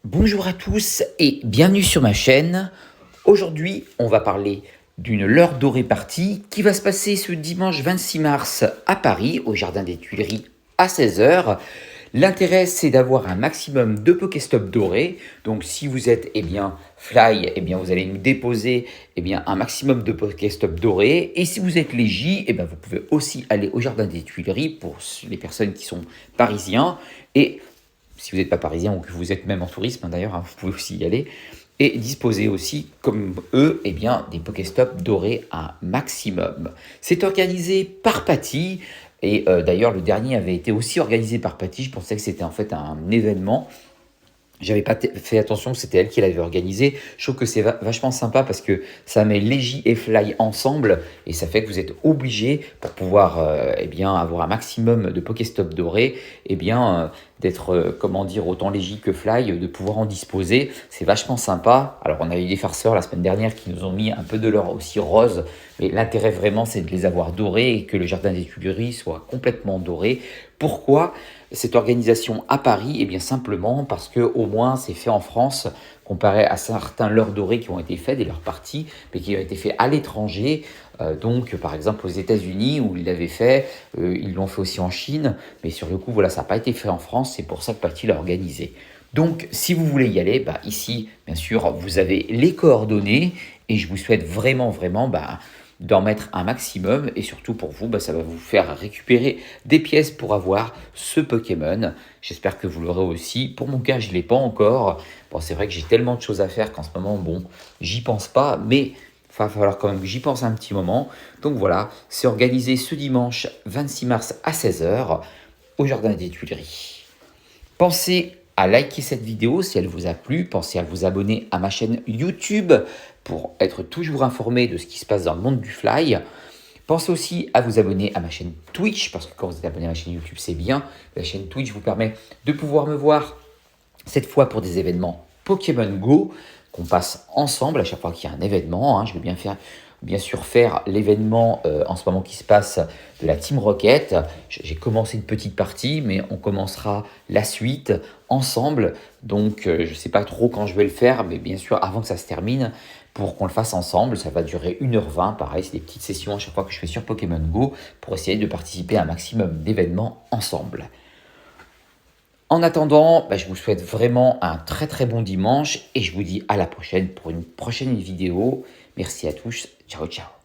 Bonjour à tous et bienvenue sur ma chaîne. Aujourd'hui, on va parler d'une leurre dorée partie qui va se passer ce dimanche 26 mars à Paris, au Jardin des Tuileries à 16 h. L'intérêt, c'est d'avoir un maximum de Pokéstop dorés. Donc, si vous êtes Fly, vous allez nous déposer un maximum de Pokéstop dorés. Et si vous êtes Légie, vous pouvez aussi aller au Jardin des Tuileries pour les personnes qui sont parisiens. Et si vous n'êtes pas parisien ou que vous êtes même en tourisme, d'ailleurs, vous pouvez aussi y aller, et disposer aussi, comme eux, des Pokéstop dorés un maximum. C'est organisé par Patty, et d'ailleurs, le dernier avait été aussi organisé par Patty. Je pensais que c'était en fait un événement. J'avais pas fait attention que c'était elle qui l'avait organisé. Je trouve que c'est vachement sympa parce que ça met Légie et Fly ensemble et ça fait que vous êtes obligé pour pouvoir avoir un maximum de Pokéstop dorés, d'être autant Légie que Fly, de pouvoir en disposer. C'est vachement sympa. Alors on a eu des farceurs la semaine dernière qui nous ont mis un peu de l'or aussi rose, mais l'intérêt vraiment c'est de les avoir dorés et que le Jardin des Tuileries soit complètement doré. Pourquoi cette organisation à Paris? Simplement parce que au moins c'est fait en France, comparé à certains leurres dorés qui ont été faits, des leurres parties, mais qui ont été faits à l'étranger. Donc par exemple aux États-Unis où ils l'avaient fait, ils l'ont fait aussi en Chine, mais sur le coup voilà, ça n'a pas été fait en France, c'est pour ça que Patty l'a organisé. Donc si vous voulez y aller, ici bien sûr vous avez les coordonnées et je vous souhaite vraiment d'en mettre un maximum, et surtout pour vous, ça va vous faire récupérer des pièces pour avoir ce Pokémon. J'espère que vous l'aurez aussi. Pour mon cas, je ne l'ai pas encore. Bon, c'est vrai que j'ai tellement de choses à faire qu'en ce moment, j'y pense pas, mais il va falloir quand même que j'y pense un petit moment. Donc voilà, c'est organisé ce dimanche 26 mars à 16 h au Jardin des Tuileries. Pensez à liker cette vidéo si elle vous a plu. Pensez à vous abonner à ma chaîne YouTube pour être toujours informé de ce qui se passe dans le monde du fly. Pensez aussi à vous abonner à ma chaîne Twitch, parce que quand vous êtes abonné à ma chaîne YouTube, c'est bien. La chaîne Twitch vous permet de pouvoir me voir, cette fois pour des événements Pokémon Go, qu'on passe ensemble à chaque fois qu'il y a un événement. Je vais bien sûr faire l'événement en ce moment qui se passe de la Team Rocket. J'ai commencé une petite partie, mais on commencera la suite ensemble. Donc, je ne sais pas trop quand je vais le faire, mais bien sûr, avant que ça se termine, pour qu'on le fasse ensemble. Ça va durer 1 h 20. Pareil, c'est des petites sessions à chaque fois que je fais sur Pokémon Go pour essayer de participer à un maximum d'événements ensemble. En attendant, je vous souhaite vraiment un très très bon dimanche et je vous dis à la prochaine pour une prochaine vidéo. Merci à tous. Ciao, ciao.